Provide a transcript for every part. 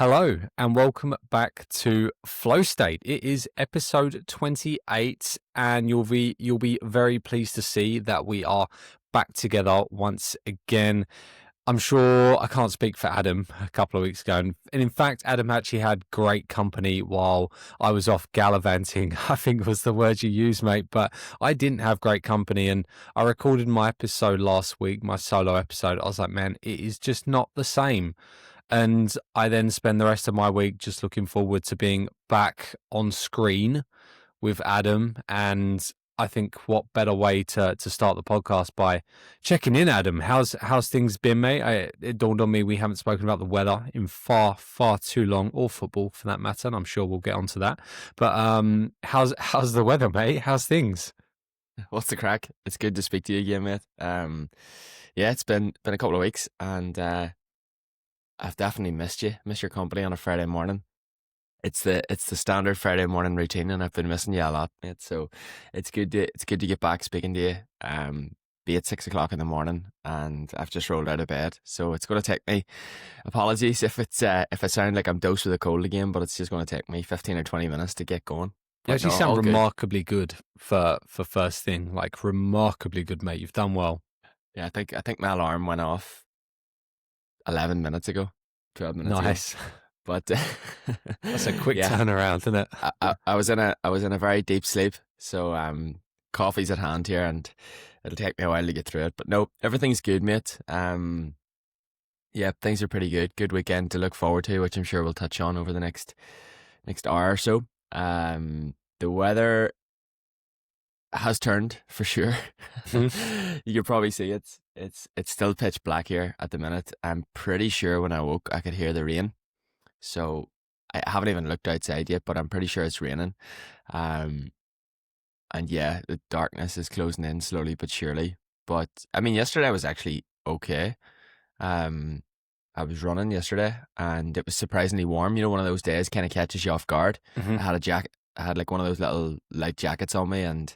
Hello and welcome back to Flow State. It is episode 28 and you'll be very pleased to see that we are back together once again. I'm sure I can't speak for Adam a couple of weeks ago. And in fact, Adam actually had great company while I was off gallivanting, I think was the word you used, mate. But I didn't have great company. And I recorded my episode last week, my solo episode. I was like, man, it is just not the same. And I then spend the rest of my week just looking forward to being back on screen with Adam. And I think what better way to start the podcast by checking in, Adam. How's things been, mate? It dawned on me we haven't spoken about the weather in far too long, or football for that matter, and I'm sure we'll get onto that. But how's the weather, mate? How's things? What's the crack? It's good to speak to you again, mate. Yeah, it's been a couple of weeks, and I've definitely missed you. Missed your company on a Friday morning. It's the standard Friday morning routine, and I've been missing you a lot, mate. So it's good to get back speaking to you. Be at 6 o'clock in the morning, and I've just rolled out of bed. So it's going to take me. Apologies if I sound like I'm dosed with a cold again, but it's just going to take me 15 or 20 minutes to get going. You actually sound remarkably good for first thing. Like remarkably good, mate. You've done well. Yeah, I think my alarm went off 11 minutes ago, 12 minutes ago. Nice. But that's a quick turnaround, isn't it? I was in a very deep sleep, so coffee's at hand here, and it'll take me a while to get through it. But no, everything's good, mate. Yeah, things are pretty good. Good weekend to look forward to, which I'm sure we'll touch on over the next hour or so. The weather has turned for sure. You can probably see it's still pitch black here at the minute. I'm pretty sure when I woke I could hear the rain. So I haven't even looked outside yet, but I'm pretty sure it's raining. And yeah, the darkness is closing in slowly but surely. But I mean, yesterday was actually okay. I was running yesterday and it was surprisingly warm. You know, one of those days kind of catches you off guard. Mm-hmm. I had a jacket. I had like one of those little light jackets on me, and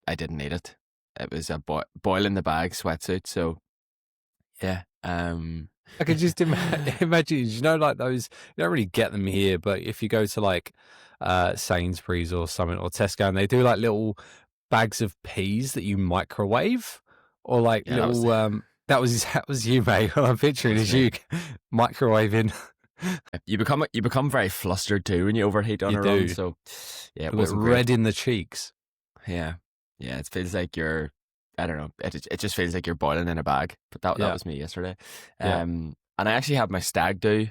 I didn't need it. It was a boil in the bag sweatsuit. So yeah, I could just imagine, you know, like those, you don't really get them here, but if you go to like Sainsbury's or something, or Tesco, and they do like little bags of peas that you microwave, or like little, that was you, mate. What I'm picturing is you microwaving. You become very flustered too when you overheat on a run. So yeah, it was red in the cheeks. Yeah, it feels like you're, I don't know, it just feels like you're boiling in a bag. But that was me yesterday. And I actually had my stag do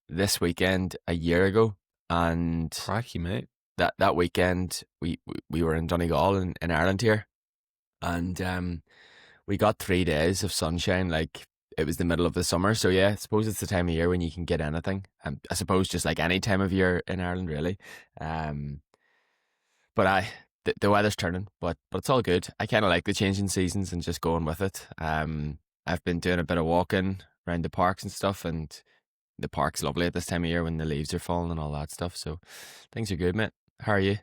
this weekend a year ago, and crikey, mate. That weekend we were in Donegal in Ireland here, and we got 3 days of sunshine. Like, it was the middle of the summer, so yeah, I suppose it's the time of year when you can get anything. I suppose just like any time of year in Ireland, really. But the weather's turning, but it's all good. I kind of like the changing seasons and just going with it. I've been doing a bit of walking around the parks and stuff, and the park's lovely at this time of year when the leaves are falling and all that stuff. So things are good, mate. How are you?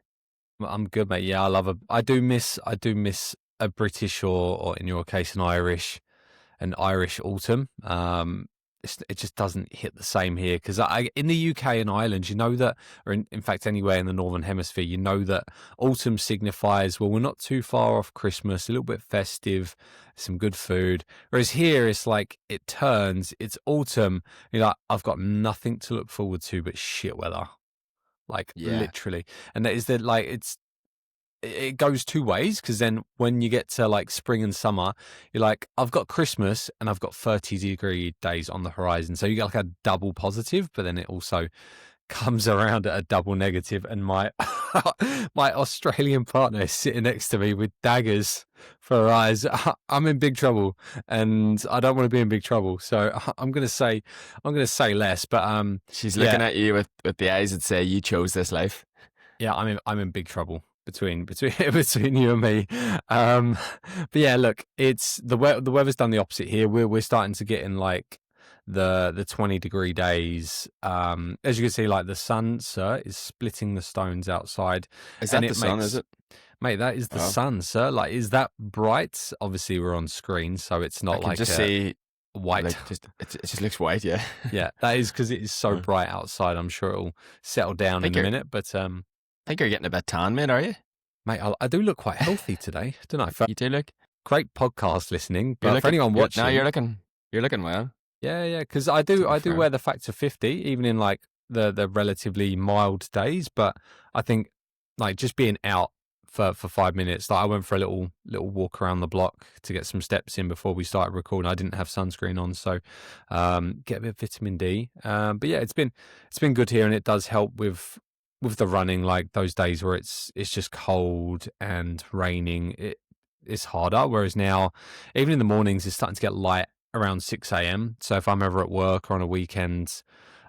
I'm good, mate. Yeah, I do miss a British or in your case an Irish autumn. It just doesn't hit the same here, because in the UK and Ireland, you know that, or in fact anywhere in the Northern Hemisphere, you know that autumn signifies, well, we're not too far off Christmas, a little bit festive, some good food. Whereas here, it's like it's autumn. You're like, I've got nothing to look forward to but shit weather, like literally. And that is that, like, it goes two ways, because then when you get to like spring and summer, you're like, I've got Christmas and I've got 30-degree days on the horizon. So you get like a double positive, but then it also comes around at a double negative. And my Australian partner is sitting next to me with daggers for her eyes. I'm in big trouble, and I don't want to be in big trouble. So I'm going to say less, but she's looking at you with the eyes that say you chose this life. Yeah, I'm in big trouble between you and me. But yeah, look, it's the weather's done the opposite here. We're starting to get in like the 20-degree days. As you can see, like the sun, sir, is splitting the stones outside. Is that the sun, is it? Mate, that is the sun, sir. Like, is that bright? Obviously, we're on screen, so it's not I can just see white. Like it just looks white, yeah. Yeah, that is because it is so Uh, bright outside. I'm sure it'll settle down in a minute. But think you're getting a bit tan, mate, are you? mate, I do look quite healthy today, don't I? You do look. Great podcast listening, You're but for looking. anyone watching, No, you're looking well. yeah, because I To be do fair. wear the factor 50, even in like the relatively mild days. But I think like just being out for 5 minutes, like I went for a little walk around the block to get some steps in before we started recording. I didn't have sunscreen on, so get a bit of vitamin D. But yeah, it's been good here, and it does help with the running. Like those days where it's just cold and raining, it's harder. Whereas now, even in the mornings, it's starting to get light around 6 a.m. So if I'm ever at work or on a weekend,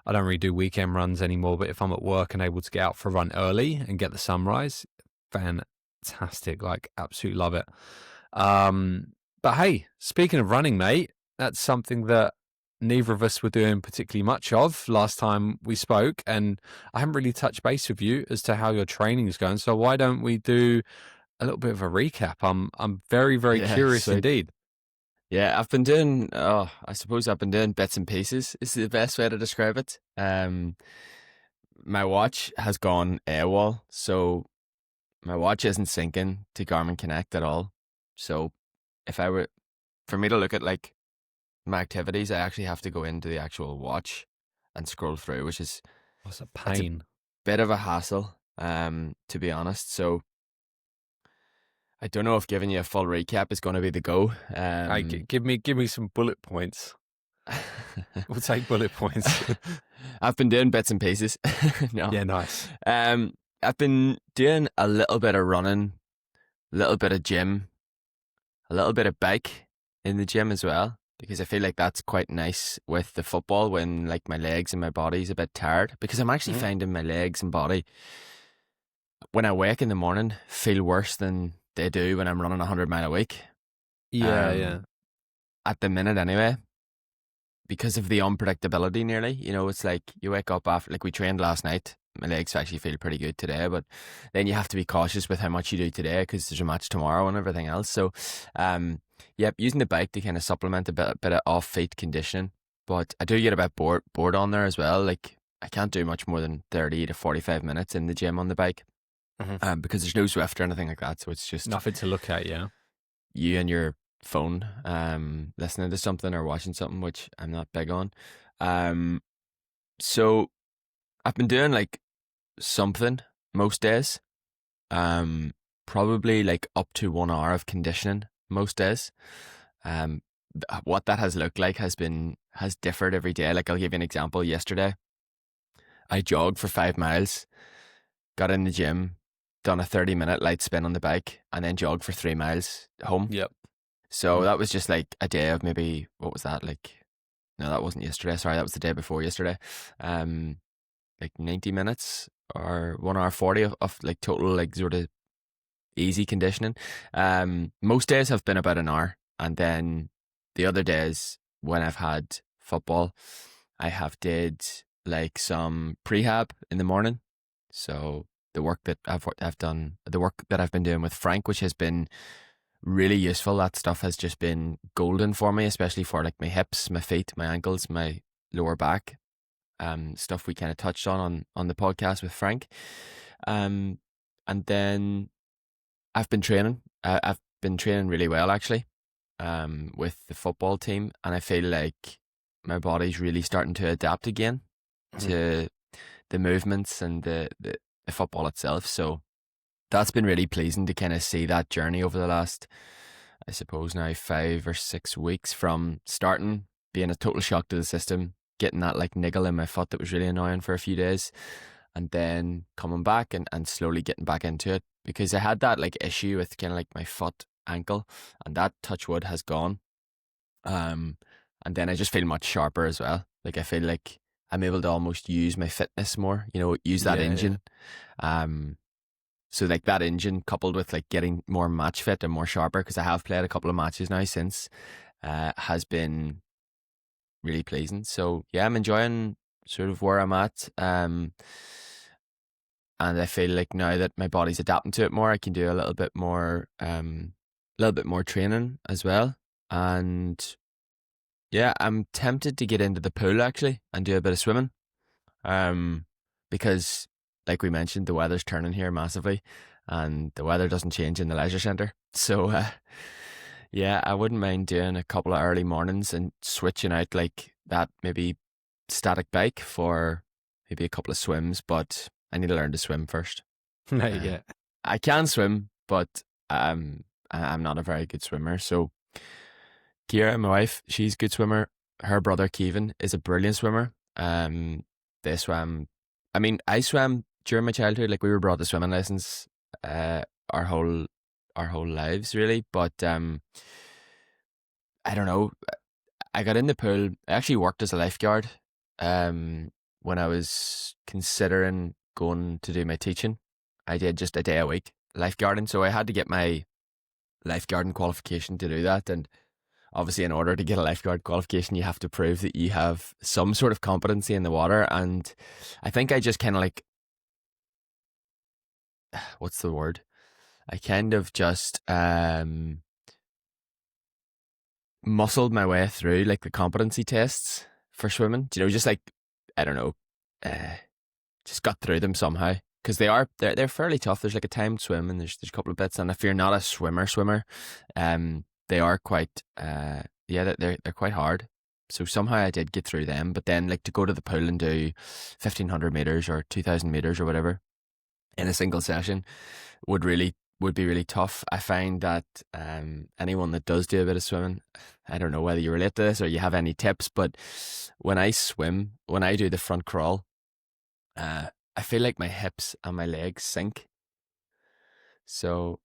I don't really do weekend runs anymore, but if I'm at work and able to get out for a run early and get the sunrise, fantastic. Like, absolutely love it. But hey, speaking of running, mate, that's something that neither of us were doing particularly much of last time we spoke, and I haven't really touched base with you as to how your training is going. So why don't we do a little bit of a recap? I'm very, very curious Sweet. indeed. Yeah, I've been doing. I suppose I've been doing bits and pieces. Is the best way to describe it. My watch has gone AWOL, so my watch isn't syncing to Garmin Connect at all. So if I were for me to look at like my activities, I actually have to go into the actual watch and scroll through, which is What's a that's a pain? bit of a hassle. To be honest, so I don't know if giving you a full recap is going to be the go. Give me some bullet points. We'll take bullet points. I've been doing bits and pieces. No. Yeah, nice. I've been doing a little bit of running, a little bit of gym, a little bit of bike in the gym as well, because I feel like that's quite nice with the football when like my legs and my body's a bit tired, because I'm actually finding my legs and body when I wake in the morning feel worse than they do when I'm running 100 mile a week. Yeah. At the minute anyway, because of the unpredictability nearly. You know, it's like you wake up after, like we trained last night. My legs actually feel pretty good today, but then you have to be cautious with how much you do today because there's a match tomorrow and everything else. So, using the bike to kind of supplement a bit of off-feet conditioning. But I do get a bit bored on there as well. Like I can't do much more than 30 to 45 minutes in the gym on the bike, because there's no Zwift or anything like that. So it's just Nothing to look at, yeah. you and your phone listening to something or watching something, which I'm not big on. So I've been doing like something most days, probably like up to 1 hour of conditioning most days. What that has looked like has differed every day. Like I'll give you an example. Yesterday I jogged for 5 miles, got in the gym, done a 30-minute light spin on the bike, and then jogged for 3 miles home. Yep. So that was just like a day of maybe, what was that like? No, that wasn't yesterday. Sorry, that was the day before yesterday. Like 90 minutes or 1 hour 40 of like total like sort of easy conditioning. Most days have been about an hour, and then the other days when I've had football, I have did like some prehab in the morning. So the work that I've done, the work that I've been doing with Frank, which has been really useful. That stuff has just been golden for me, especially for like my hips, my feet, my ankles, my lower back. Stuff we kind of touched on the podcast with Frank. And then I've been training. I've been training really well actually, with the football team, and I feel like my body's really starting to adapt again to the movements and the football itself. So that's been really pleasing to kind of see that journey over the last, I suppose now 5 or 6 weeks, from starting being a total shock to the system, getting that like niggle in my foot that was really annoying for a few days, and then coming back and slowly getting back into it, because I had that like issue with kind of like my foot ankle, and that, touch wood, has gone. And then I just feel much sharper as well. Like I feel like I'm able to almost use my fitness more, you know, use that engine. So like that engine coupled with like getting more match fit and more sharper, because I have played a couple of matches now since, has been really pleasing. So yeah, I'm enjoying sort of where I'm at. And I feel like now that my body's adapting to it more, I can do a little bit more training as well. And Yeah, I'm tempted to get into the pool actually and do a bit of swimming. Because like we mentioned, the weather's turning here massively, and the weather doesn't change in the leisure centre. So yeah, I wouldn't mind doing a couple of early mornings and switching out like that maybe static bike for maybe a couple of swims. But I need to learn to swim first. Mate, Uh, yeah. I can swim, but I'm not a very good swimmer. So Kira, my wife, she's a good swimmer. Her brother Kevin is a brilliant swimmer. They swam. I mean, I swam during my childhood. Like we were brought to swimming lessons, our whole lives really. But I don't know. I got in the pool. I actually worked as a lifeguard. When I was considering going to do my teaching, I did just a day a week lifeguarding. So I had to get my lifeguarding qualification to do that, and obviously in order to get a lifeguard qualification you have to prove that you have some sort of competency in the water. And I think I just kind of like, what's the word, I kind of just muscled my way through like the competency tests for swimming, you know, just like, I don't know, uh, just got through them somehow, because they're fairly tough. There's like a timed swim and there's a couple of bits, and if you're not a swimmer, they are quite yeah, they're quite hard. So somehow I did get through them, but then like to go to the pool and do 1,500 meters or 2,000 meters or whatever in a single session would be really tough. I find that anyone that does do a bit of swimming, I don't know whether you relate to this or you have any tips, but when I swim, when I do the front crawl, I feel like my hips and my legs sink. So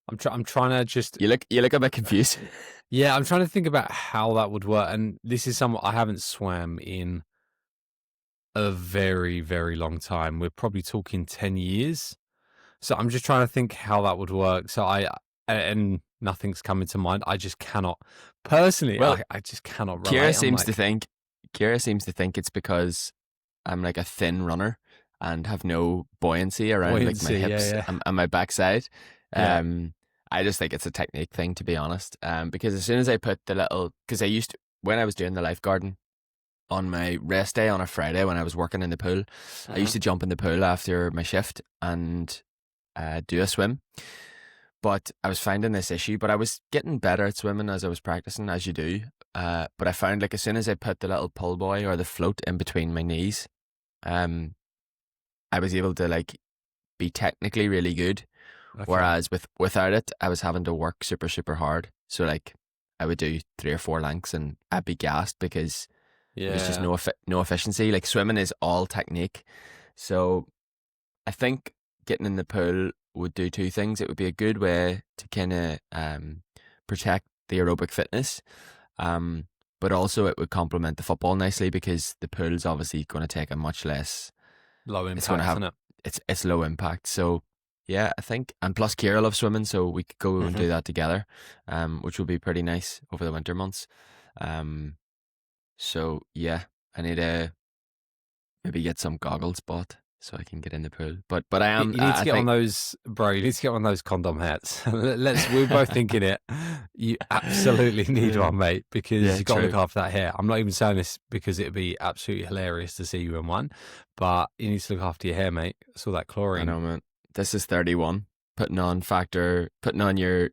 I'm trying to just you look a bit confused. yeah, I'm trying to think about how that would work, and this is something I haven't swam in a very, very long time. We're probably talking 10 years. So I'm just trying to think how that would work. So and nothing's coming to mind. I just cannot, personally, Well, I just cannot Kira relate. I'm seems like, to think it's because I'm like a thin runner and have no buoyancy around like my buoyancy, hips yeah, and my backside. yeah. I just think it's a technique thing, to be honest. Because as soon as I put the little, because I used to, when I was doing the lifeguarding on my rest day on a Friday when I was working in the pool, I used to jump in the pool after my shift and do a swim. But I was finding this issue, but I was getting better at swimming as I was practicing, as you do. But I found like as soon as I put the little pull buoy or the float in between my knees, um, I was able to like be technically really good. Okay. Whereas without it, I was having to work super, super hard. So like I would do 3 or 4 lengths and I'd be gassed because there's just Yeah. no efficiency. Like swimming is all technique. So I think getting in the pool would do 2 things. It would be a good way to kind of protect the aerobic fitness, but also it would complement the football nicely because the pool's obviously going to take a much less. Low It's going impact, to have isn't it? it's low impact. So yeah, I think, and plus Kira loves swimming, so we could go and do that together, which would be pretty nice over the winter months. So yeah, I need to maybe get some goggles bought so I can get in the pool. But I am. You need to I get on think those, bro. You need to get on those condom hats. We're both thinking it. You absolutely need Yeah. one, mate, because Yeah, you've got to true. look after that hair. I'm not even saying this because it'd be absolutely hilarious to see you in one, but you need to look after your hair, mate. It's all that I chlorine. know, man. This is 31. Putting on your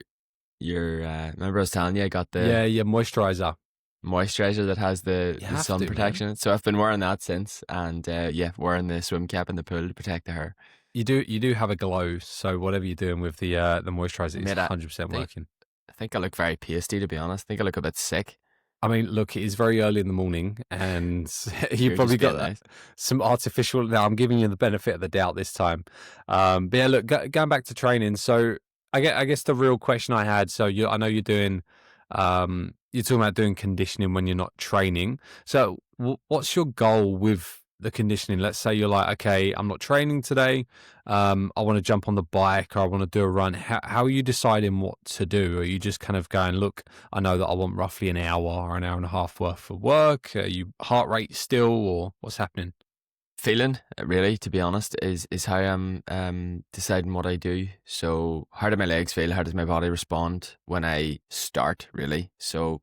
remember I was telling you I got the Yeah, your moisturizer. moisturizer that has You the have sun to, man. protection. So I've been wearing that since, and yeah, wearing the swim cap in the pool to protect the hair. You do have a glow, so whatever you're doing with the moisturizer is Mate, 100% working. I think I look very pasty, to be honest. I think I look a bit sick. I mean, look, it is very early in the morning, and you You're probably just being got nice. some artificial. Now, I'm giving you the benefit of the doubt this time. But yeah, look, going back to training. So I guess the real question I had. So I know you're doing, you're talking about doing conditioning when you're not training. So what's your goal with the conditioning? Let's say you're like, okay, I'm not training today. I want to jump on the bike or I want to do a run. How are you deciding what to do? Are you just kind of going, look, I know that I want roughly an hour or an hour and a half worth of work. Are you heart rate still, or what's happening? Feeling, really, to be honest, is how I'm deciding what I do. So how do my legs feel? How does my body respond when I start, really? So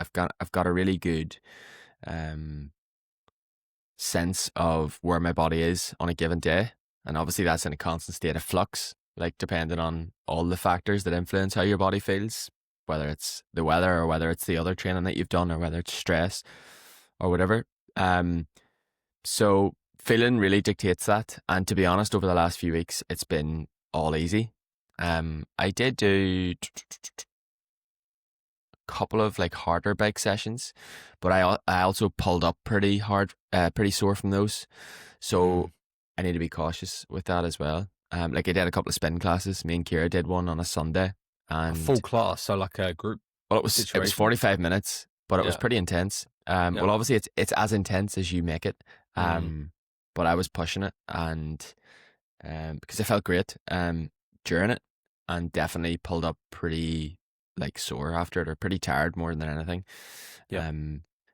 I've got a really good um sense of where my body is on a given day, and obviously that's in a constant state of flux, like depending on all the factors that influence how your body feels, whether it's the weather or whether it's the other training that you've done or whether it's stress or whatever. So feeling really dictates that, and to be honest, over the last few weeks it's been all easy. I did do couple of like harder bike sessions, but I also pulled up pretty hard, pretty sore from those. So I need to be cautious with that as well. Like I did a couple of spin classes. Me and Kira did one on a Sunday, and A full class, so like a group. well, it was situation. 45 minutes, but it was pretty intense. Well, obviously it's as intense as you make it. But I was pushing it, and because I felt great during it, and definitely pulled up pretty like sore after it, or pretty tired more than anything.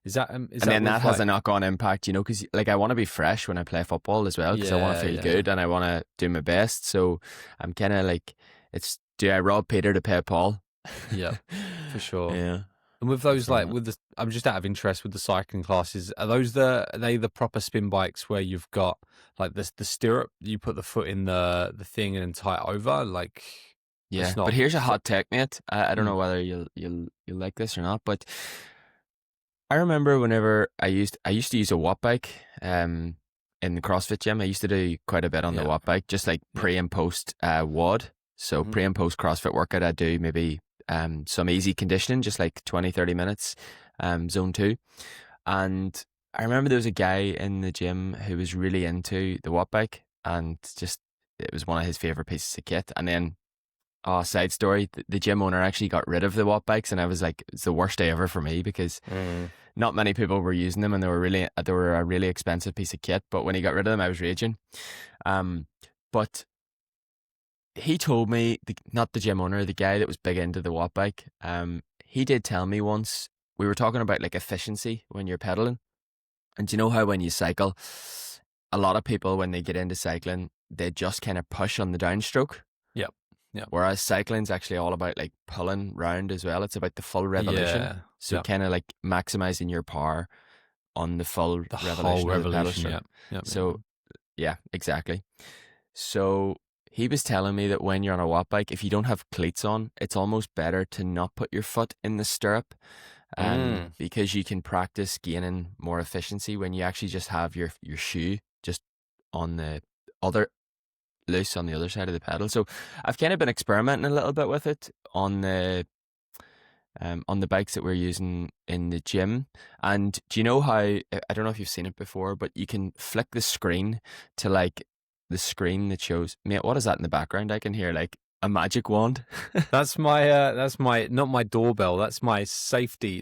Is that and then that has a knock-on impact, you know, because like I want to be fresh when I play football as well, because I want to feel good and I want to do my best. So I'm kind of like, it's, do I rob Peter to pay Paul? Yeah, for sure. Yeah. And with those, like with the, I'm just out of interest with the cycling classes. Are they the proper spin bikes where you've got like the stirrup, you put the foot in the thing and then tie it over, like? Yeah, but here's a hot take, mate. I don't know whether you'll like this or not, but I remember whenever I used to use a watt bike in the CrossFit gym. I used to do quite a bit on the watt bike, just like pre and post WOD. So pre and post CrossFit workout, I'd do maybe some easy conditioning, just like 20-30 minutes, zone 2. And I remember there was a guy in the gym who was really into the watt bike, and just it was one of his favorite pieces of kit. And then side story, the gym owner actually got rid of the watt bikes, and I was like, it's the worst day ever for me, because not many people were using them, and they were a really expensive piece of kit. But when he got rid of them, I was raging. But he told me, not the gym owner, the guy that was big into the watt bike, he did tell me once, we were talking about like efficiency when you're pedaling, and you know how when you cycle, a lot of people when they get into cycling, they just kind of push on the downstroke. Yeah. Whereas cycling's actually all about like pulling round as well. It's about the full revolution. Yeah. So kind of like maximizing your power on the full revolution. Whole revolution. So yeah, exactly. So he was telling me that when you're on a watt bike, if you don't have cleats on, it's almost better to not put your foot in the stirrup, because you can practice gaining more efficiency when you actually just have your shoe just on the other, loose on the other side of the pedal. So I've kind of been experimenting a little bit with it on the bikes that we're using in the gym. And do you know how, I don't know if you've seen it before, but you can flick the screen to like the screen that shows, mate, what is that in the background? I can hear like a magic wand. That's my not my doorbell, that's my safety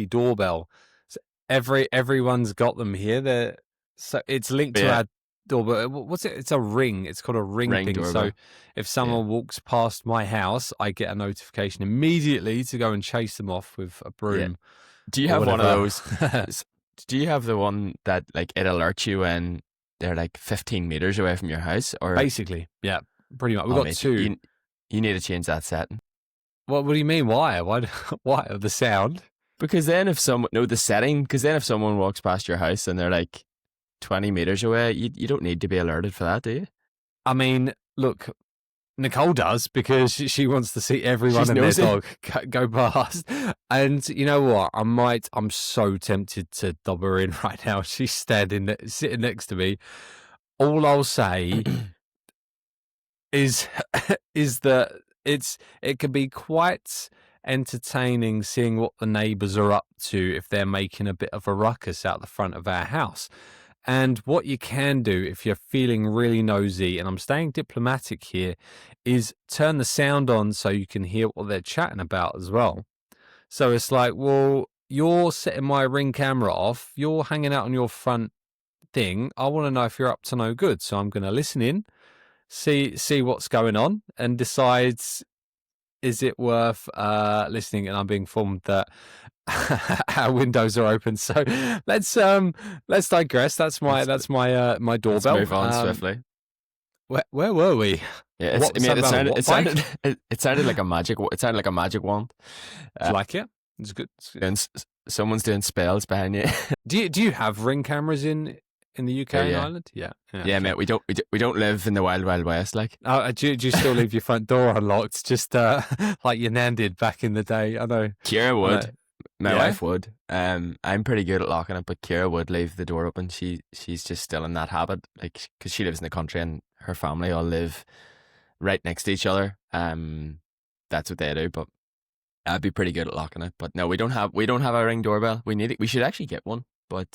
doorbell. So everyone's got them here. So it's linked to our doorbell. What's it? It's a ring. It's called a ring thing. Doorbell. So if someone walks past my house, I get a notification immediately to go and chase them off with a broom. Do you have one of those? Do you have the one that like it alerts you when they're like 15 meters away from your house? Or basically, yeah, pretty much. We've got two. You need to change that setting. What do you mean? Why? Why? The sound? Because then if someone the setting. Because then if someone walks past your house and they're like 20 meters away, you don't need to be alerted for that, do you? I mean, look, Nicole does, because she wants to see everyone and their dog go past. And you know what? I'm so tempted to dob her in right now. She's sitting next to me. All I'll say is that it can be quite entertaining seeing what the neighbours are up to if they're making a bit of a ruckus out the front of our house. And what you can do if you're feeling really nosy, and I'm staying diplomatic here, is turn the sound on so you can hear what they're chatting about as well. So it's like, well, you're setting my Ring camera off, you're hanging out on your front thing, I want to know if you're up to no good. So I'm going to listen in, see what's going on, and decide, is it worth listening? And I'm being informed that our windows are open, so let's digress. That's my doorbell. Let's move on swiftly. Where were we? Yeah, it sounded like a magic. It sounded like a magic wand. Do you like it? It's good. It's good. And someone's doing spells behind you. Do you have Ring cameras in the UK and yeah. Ireland? Yeah. Yeah, okay. mate. We don't live in the wild west, like. Do you still leave your front door unlocked, just like your nan did back in the day? I know. Kira would. My Yeah? wife would. I'm pretty good at locking it, but Kira would leave the door open. She's just still in that habit, like, because she lives in the country and her family all live right next to each other. That's what they do. But I'd be pretty good at locking it. But no, we don't have a Ring doorbell. We need it. We should actually get one, but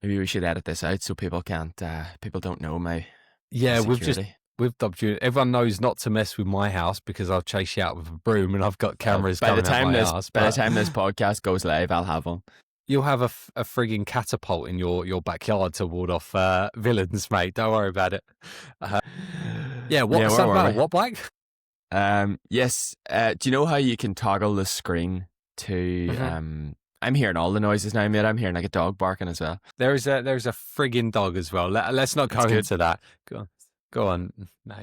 maybe we should edit this out so people don't know my security. We've dubbed you. Everyone knows not to mess with my house because I'll chase you out with a broom, and I've got cameras coming out my house. By the time this podcast goes live, I'll have one. You'll have a frigging catapult in your backyard to ward off villains, mate. Don't worry about it. What's that about? What bike? Yes. Do you know how you can toggle the screen to? I'm hearing all the noises now, mate. I'm hearing like a dog barking as well. There's a frigging dog as well. Let's not go into that. Go on. No.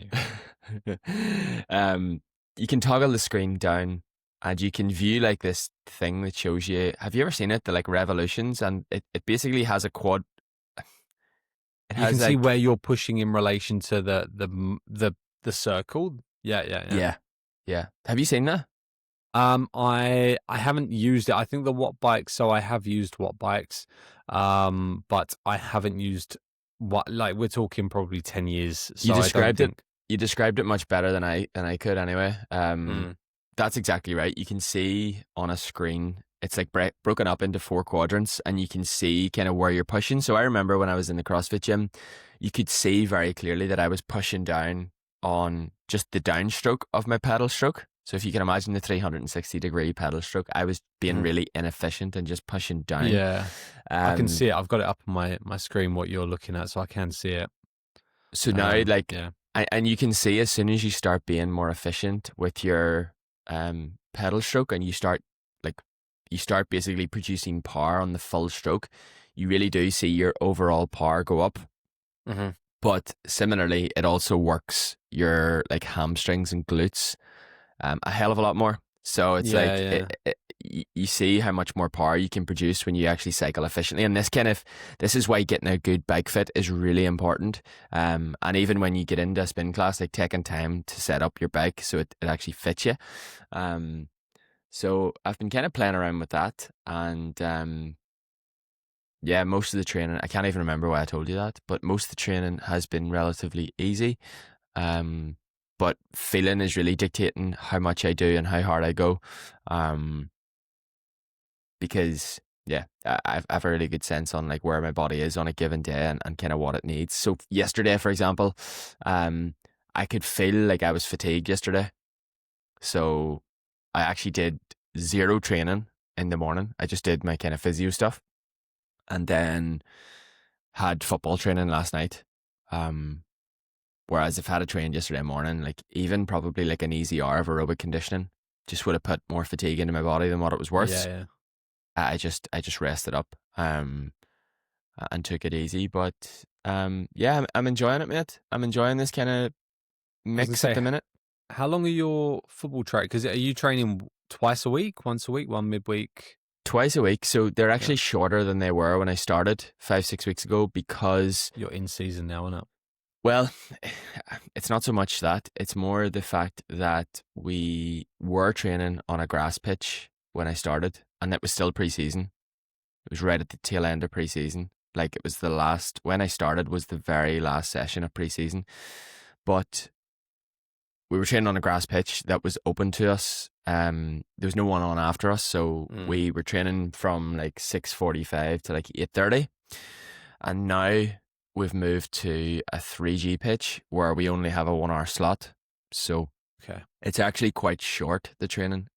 You can toggle the screen down, and you can view like this thing that shows you. Have you ever seen it? The like revolutions, and it basically has a quad. You can see where you're pushing in relation to the circle. Yeah. Have you seen that? I haven't used it. I think the Watt bikes. So I have used Watt bikes, but I haven't used what. Like, we're talking probably 10 years. So You described it much better than I could anyway. That's exactly right. You can see on a screen. It's like broken up into 4 quadrants, and you can see kind of where you're pushing. So I remember when I was in the CrossFit gym, you could see very clearly that I was pushing down on just the downstroke of my pedal stroke. So if you can imagine the 360-degree pedal stroke, I was being really inefficient and just pushing down. Yeah, I can see it. I've got it up on my screen, what you're looking at, so I can see it. So now, and you can see as soon as you start being more efficient with your pedal stroke, and you start basically producing power on the full stroke, you really do see your overall power go up. Mm-hmm. But similarly, it also works your like hamstrings and glutes a hell of a lot more. So it's you see how much more power you can produce when you actually cycle efficiently. And this is why getting a good bike fit is really important. And even when you get into a spin class, like taking time to set up your bike so it actually fits you. So I've been kind of playing around with that, and most of the training, I can't even remember why I told you that, but most of the training has been relatively easy. But feeling is really dictating how much I do and how hard I go. Because I've a really good sense on like where my body is on a given day and kind of what it needs. So yesterday, for example, I could feel like I was fatigued yesterday. So I actually did 0 training in the morning. I just did my kind of physio stuff, and then had football training last night. Whereas if I had trained yesterday morning, like even probably like an easy hour of aerobic conditioning just would have put more fatigue into my body than what it was worth. Yeah. I just rested up and took it easy. But I'm enjoying it, mate. I'm enjoying this kind of mix at the minute. How long are your football track? Because are you training twice a week, once a week, one midweek? Twice a week. So they're actually shorter than they were when I started 5-6 weeks ago, because you're in season now, isn't it? Well, it's not so much that. It's more the fact that we were training on a grass pitch when I started, and it was still pre-season. It was right at the tail end of pre-season. Like, it was when I started was the very last session of pre-season. But we were training on a grass pitch that was open to us. There was no one on after us, so we were training from like 6:45 to like 8:30. And now we've moved to a 3G pitch where we only have a 1 hour slot. So it's actually quite short, the training.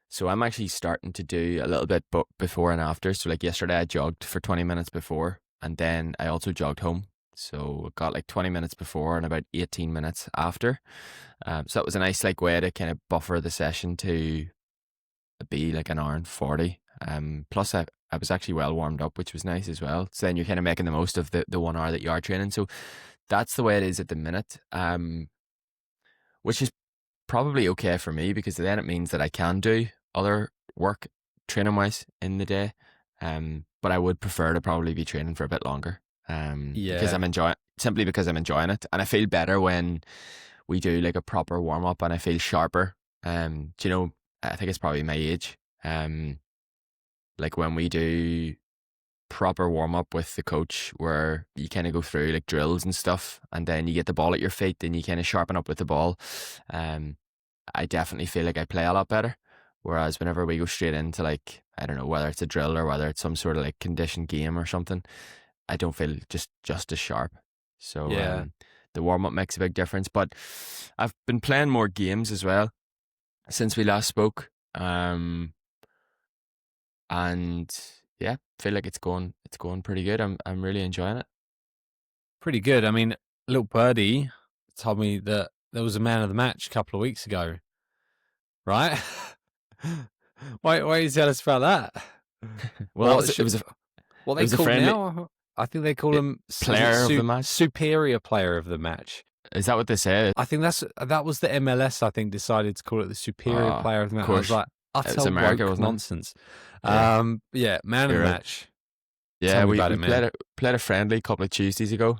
So I'm actually starting to do a little bit before and after. So like yesterday I jogged for 20 minutes before, and then I also jogged home. So got like 20 minutes before and about 18 minutes after. So that was a nice like way to kind of buffer the session to be like an hour and 40. Plus I was actually well warmed up, which was nice as well. So then you're kind of making the most of the 1 hour that you are training. So that's the way it is at the minute, which is probably okay for me because then it means that I can do other work training wise in the day. But I would prefer to probably be training for a bit longer. Because Yeah. I'm enjoying it, and I feel better when we do like a proper warm up, and I feel sharper. Do you know? I think it's probably my age. Like when we do proper warm up with the coach, where you kind of go through like drills and stuff, and then you get the ball at your feet, and you kind of sharpen up with the ball. I definitely feel like I play a lot better. Whereas whenever we go straight into like, I don't know, whether it's a drill or whether it's some sort of like conditioned game or something, I don't feel just as sharp. So Yeah. the warm up makes a big difference. But I've been playing more games as well since we last spoke. And yeah, feel like it's going pretty good. I'm really enjoying it. Pretty good. I mean, little birdie told me that there was a man of the match a couple of weeks ago, right? Why you tell us about that? Well, What it was a what it they was a call friendly now? I think they call him player of the match. superior player of the match. Is that what they say? I think that was the MLS. I think decided to call it the superior player of the Of match. I was course, like, it was utter America, woke wasn't it? nonsense. Yeah, Yeah, man of you're the right. match. Yeah, Tell me we about it, man. played a friendly a couple of Tuesdays ago.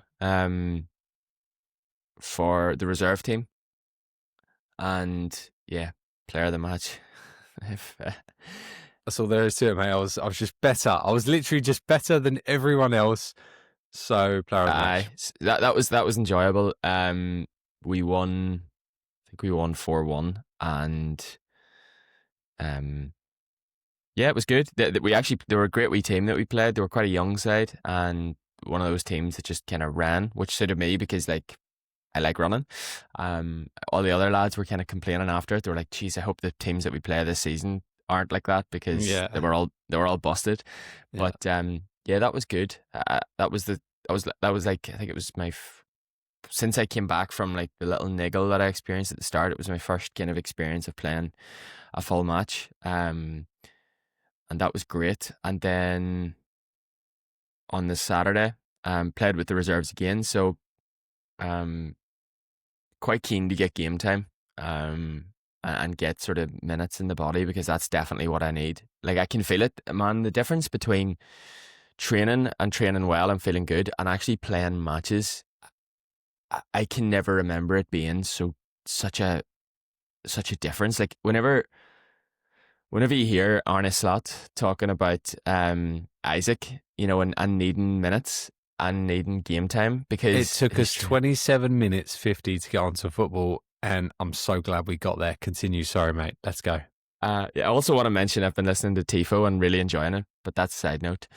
For the reserve team, and yeah, player of the match. if That's all there is to it, mate. I was just better. I was literally just better than everyone else. So player of the match. that was enjoyable. We won. I think we won 4-1, and yeah, it was good. They were a great wee team that we played. They were quite a young side, and one of those teams that just kind of ran, which suited me because like I like running. All the other lads were kind of complaining after it. They were like, "Geez, I hope the teams that we play this season aren't like that because Yeah. they were all busted." Yeah. But yeah, that was good. That was like, I think it was since I came back from like the little niggle that I experienced at the start. It was my first kind of experience of playing a full match. And that was great. And then on the Saturday, played with the reserves again. So quite keen to get game time and get sort of minutes in the body, because that's definitely what I need. Like I can feel it, man, the difference between training and training well and feeling good and actually playing matches. I can never remember it being such a difference. Like whenever you hear Arne Slot talking about Isaac, and needing minutes and needing game time, because It took us 27 minutes 50 to get onto football, and I'm so glad we got there. Continue. Sorry, mate. Let's go. Yeah, I also want to mention I've been listening to Tifo and really enjoying it, but that's a side note.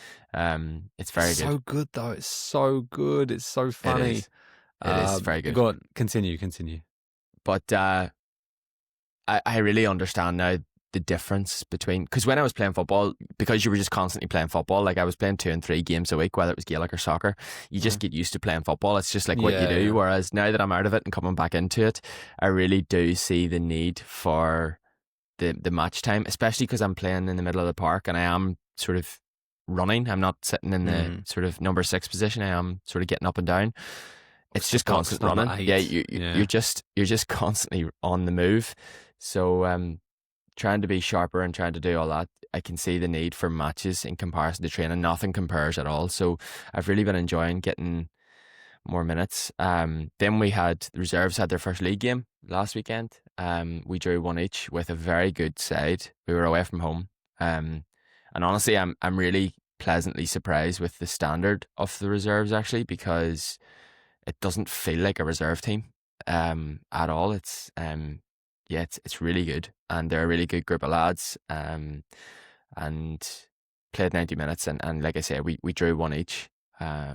It's very So good, though. It's so good. It's so funny. It is very good. Go on. Continue. But I really understand now the difference between, because when I was playing football, because you were just constantly playing football, like I was playing 2 and 3 games a week, whether it was Gaelic or soccer, you just get used to playing football. It's just like what you do. Yeah. Whereas now that I'm out of it and coming back into it, I really do see the need for the match time, especially because I'm playing in the middle of the park and I am sort of running. I'm not sitting in the sort of number 6 position. I am sort of getting up and down. It's just constant running. 8. Yeah, you're just constantly on the move. So trying to be sharper and trying to do all that, I can see the need for matches in comparison to training. Nothing compares at all. So I've really been enjoying getting more minutes. Then the reserves had their first league game last weekend. We drew 1 each with a very good side. We were away from home. And honestly, I'm really pleasantly surprised with the standard of the reserves, actually, because it doesn't feel like a reserve team at all. It's it's really good, and they're a really good group of lads. And played 90 minutes, and like I said, we drew 1 each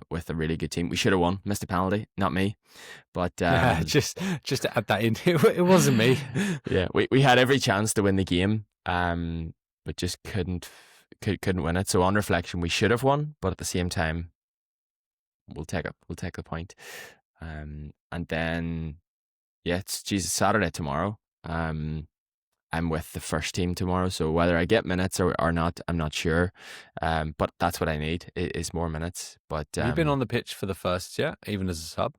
with a really good team. We should have won, missed a penalty, not me, but just to add that in, it wasn't me. Yeah, we had every chance to win the game, but just couldn't win it. So on reflection, we should have won, but at the same time, we'll take the point. And then it's Saturday tomorrow. I'm with the first team tomorrow, so whether I get minutes or not, I'm not sure. But that's what I need is more minutes. But Have you been on the pitch for the first, even as a sub?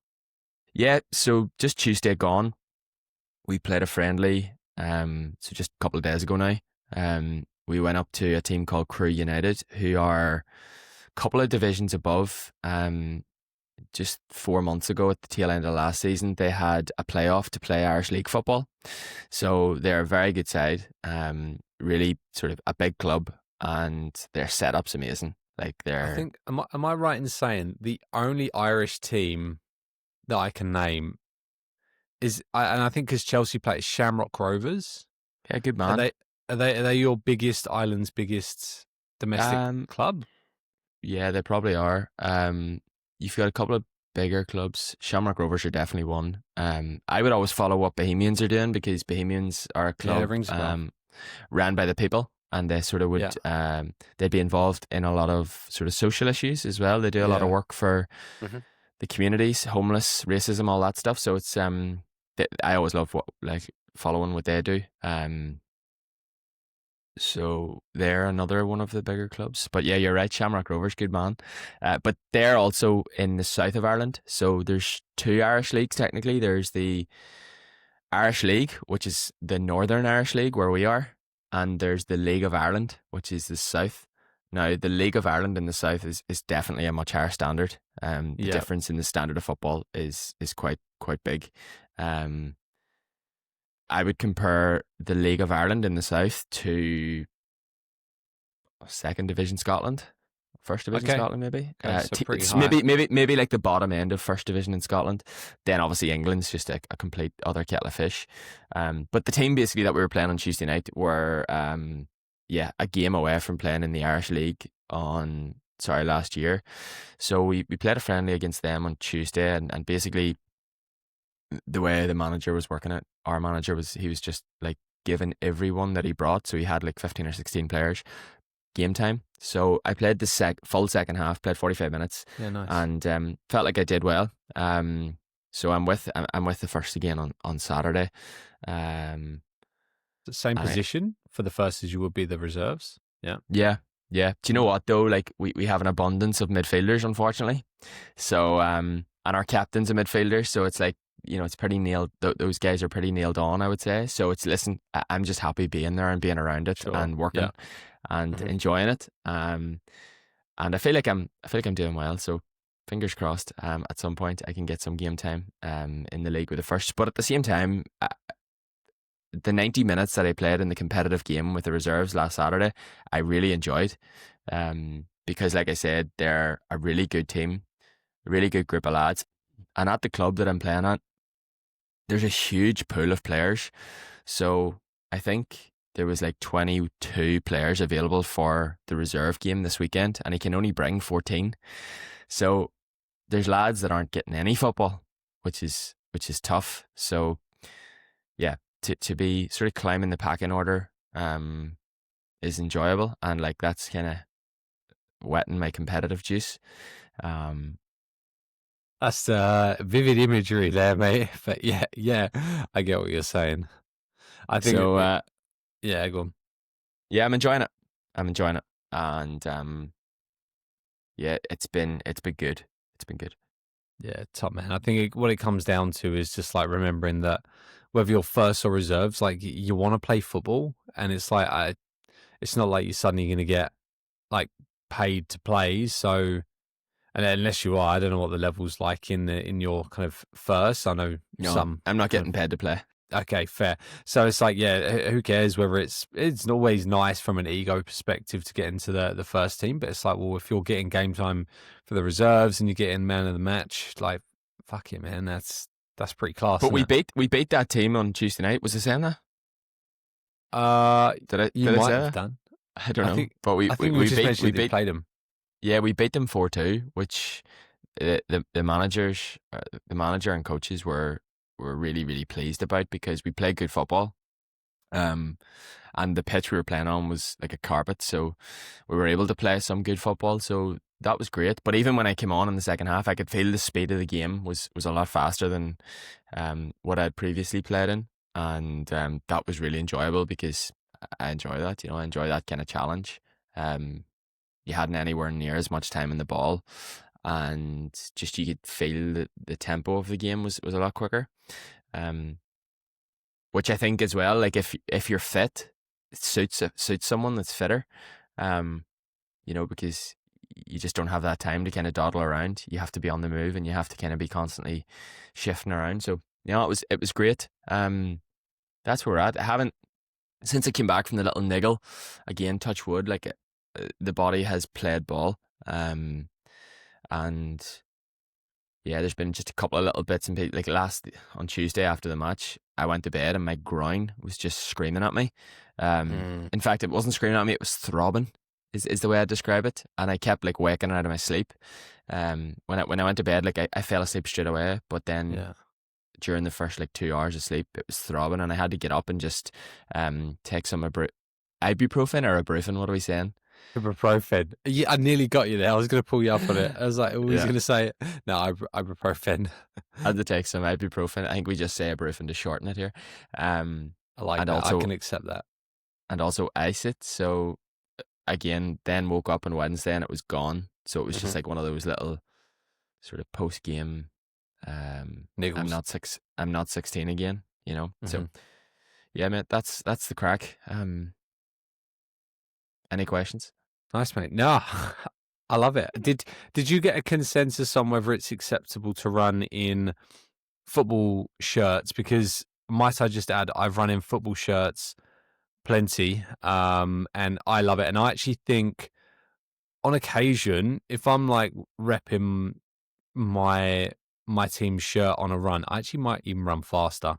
Yeah, so just Tuesday gone, we played a friendly. So just a couple of days ago now. We went up to a team called Crew United, who are a couple of divisions above. Just 4 months ago, at the tail end of last season, they had a playoff to play Irish League football. So they're a very good side. Really sort of a big club, and their setup's amazing. Like I they're think am I right in saying the only Irish team that I can name and I think because Chelsea play Shamrock Rovers. yeah, good Are man. they are they your biggest island's biggest domestic Um, club? yeah, they probably are. You've got a couple of bigger clubs. Shamrock Rovers are definitely one. I would always follow what Bohemians are doing, because Bohemians are a Yeah, it club rings a bell. ran by the people, and they sort of Yeah, would they'd be involved in a lot of sort of social issues as well. They do a lot of yeah. work for hmm the communities, homeless, racism, all that stuff. So it's I always love what like following what they do. So they're another one of the bigger clubs. But yeah, you're right. Shamrock Rovers, good man. But they're also in the south of Ireland. So there's two Irish leagues technically. There's the Irish League, which is the Northern Irish League where we are, and there's the League of Ireland, which is the south. Now, the League of Ireland in the south is definitely a much higher standard. The Yeah. difference in the standard of football is quite big. Um, I would compare the League of Ireland in the south to second division Scotland, first division Okay. Scotland, maybe. Okay. So pretty It's high. maybe like the bottom end of first division in Scotland. Then obviously England's just a complete other kettle of fish. But the team basically that we were playing on Tuesday night were a game away from playing in the Irish League last year. So we played a friendly against them on Tuesday, and basically the way the manager was working it, our manager he was just like giving everyone that he brought. So he had like 15 or 16 players game time. So I played the full second half, played 45 minutes, Yeah. Nice. and felt like I did well. So I'm with the first again on Saturday. The same And position for the first as you would be the reserves. Yeah. yeah, yeah. Do you know what though? Like we have an abundance of midfielders, unfortunately. So and our captain's a midfielder, so it's like, it's pretty nailed. Those guys are pretty nailed on, I would say. So listen, I'm just happy being there and being around it Sure. and working Yeah. and hmm enjoying it. And I feel like I'm doing well. So fingers crossed. At some point I can get some game time in the league with the first. But at the same time, the 90 minutes that I played in the competitive game with the reserves last Saturday, I really enjoyed. Because like I said, they're a really good team, a really good group of lads. And at the club that I'm playing at, there's a huge pool of players. So I think there was like 22 players available for the reserve game this weekend, and he can only bring 14. So there's lads that aren't getting any football, which is tough. So yeah, to be sort of climbing the packing order is enjoyable, and like that's kind of wetting my competitive juice. That's vivid imagery there, mate. But yeah, I get what you're saying. I think, So yeah, go on. yeah, I'm enjoying it. And yeah, it's been good. It's been good. Yeah, top man. I think what it comes down to is just like remembering that whether you're first or reserves, like you want to play football, and it's like it's not like you're suddenly going to get like paid to play. So, and unless you are, I don't know what the level's like in your kind of first. I know No, some I'm not kind getting of. paid to play. Okay, fair. So it's like, yeah, who cares whether it's always nice from an ego perspective to get into the first team, but it's like, well, if you're getting game time for the reserves and you're getting man of the match, like, fuck it, man, that's pretty class, But isn't it? we beat that team on Tuesday night. Was I saying that? Uh, you Did I might say have that? done. I don't I know. think But I think we just we mentioned that you beat played him. yeah, we beat them 4-2, which the managers the manager and coaches were really really pleased about, because we played good football. Um and the pitch we were playing on was like a carpet, so we were able to play some good football. So that was great. But even when I came on in the second half, I could feel the speed of the game was a lot faster than what I'd previously played in, and that was really enjoyable, because I enjoy that. I enjoy that kind of challenge. You hadn't anywhere near as much time in the ball, and just you could feel the tempo of the game was a lot quicker. Um, which I think as well, like if you're fit, it suits someone that's fitter. Because you just don't have that time to kind of dawdle around. You have to be on the move, and you have to kind of be constantly shifting around. So it was great. That's where we're at. I haven't, since I came back from the little niggle, again, touch wood, like the body has played ball. And yeah, there's been just a couple of little bits and pieces. Like on Tuesday after the match, I went to bed and my groin was just screaming at me. In fact, it wasn't screaming at me; it was throbbing. Is the way I describe it. And I kept like waking out of my sleep. When I went to bed, like I fell asleep straight away. But then during the first like 2 hours of sleep, it was throbbing, and I had to get up and just take some ibuprofen or ibuprofen. What are we saying? Ibuprofen. Yeah, I nearly got you there. I was going to pull you up on it. I was like, always going to say it. No, ibuprofen. I had to take some ibuprofen. I think we just say ibuprofen to shorten it here. I like that. Also, I can accept that. And also ice it. So again, then woke up on Wednesday and it was gone. So it was just like one of those little sort of post game. Niggles. I'm not 16 again. So yeah, mate. That's the crack. Any questions? Nice, mate. No, I love it. Did you get a consensus on whether it's acceptable to run in football shirts? Because might I just add, I've run in football shirts plenty, and I love it. And I actually think, on occasion, if I'm like repping my team's shirt on a run, I actually might even run faster.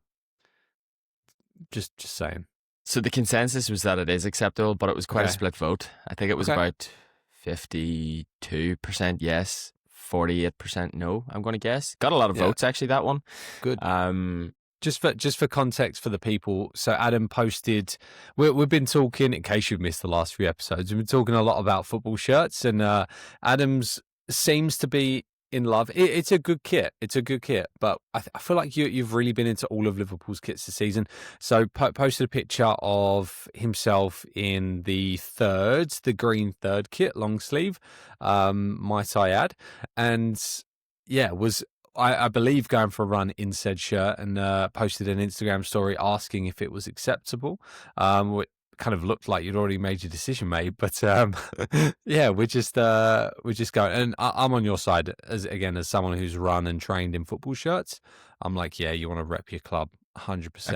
Just saying. So the consensus was that it is acceptable, but it was quite a split vote. I think it was about 52% yes, 48% no, I'm going to guess. Got a lot of votes, actually, that one. Good. Just for context for the people, so Adam posted, we've been talking, in case you've missed the last few episodes, we've been talking a lot about football shirts, and Adam's seems to be in love. It's a good kit. But I feel like you've really been into all of Liverpool's kits this season. So posted a picture of himself in the green third kit, long sleeve, might I add. And yeah, I believe going for a run in said shirt, and posted an Instagram story asking if it was acceptable. Kind of looked like you'd already made your decision, mate. But yeah, we're just going. And I'm on your side as someone who's run and trained in football shirts. I'm like, yeah, you want to rep your club 100%. I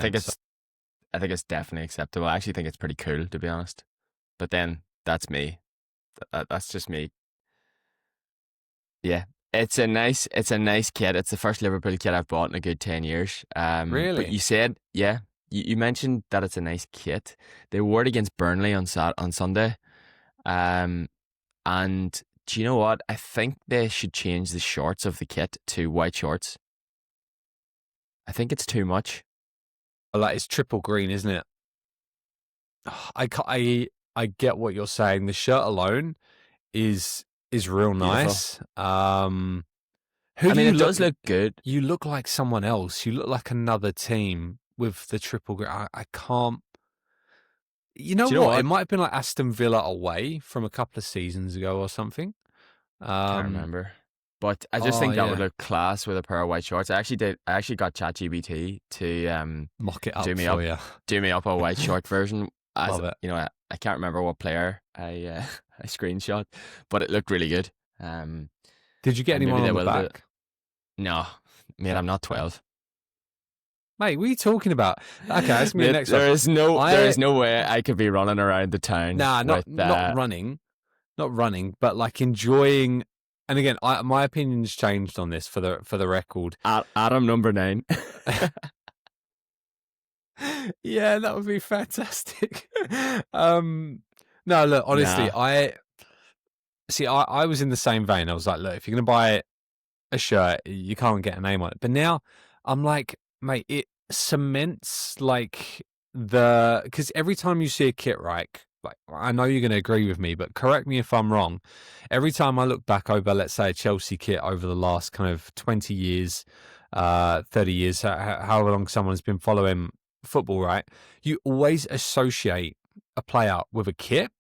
think it's definitely acceptable. I actually think it's pretty cool, to be honest. But then that's me. That's just me. Yeah. It's a nice kit. It's the first Liverpool kit I've bought in a good 10 years. Really? But you said, yeah, you mentioned that it's a nice kit. They wore it against Burnley on Sunday. And do you know what? I think they should change the shorts of the kit to white shorts. I think it's too much. Like, it's triple green, isn't it? I get what you're saying. The shirt alone is real nice. It does look good. You look like someone else. You look like another team with the triple green. I can't. You know what? It might have been like Aston Villa away from a couple of seasons ago or something. Can't remember. But I just think that would look class with a pair of white shorts. I actually got ChatGPT to mock it up do me up a white short version. Love it. I can't remember what player I screenshot, but it looked really good. Did you get anyone on the back? No, mate, I'm not 12. Mate, what are you talking about? Okay, that's me next one. There is no way I could be running around the town. Nah, not running, but like enjoying. And again, my opinion's changed on this for the record. Adam number 9. Yeah, that would be fantastic. No, look, honestly, I was in the same vein. I was like, look, if you're going to buy a shirt, you can't get a name on it. But now I'm like, mate, it cements like because every time you see a kit, right? Like, I know you're going to agree with me, but correct me if I'm wrong. Every time I look back over, let's say, a Chelsea kit over the last kind of 20 years, 30 years, however long someone's been following football, right? You always associate a player with a kit.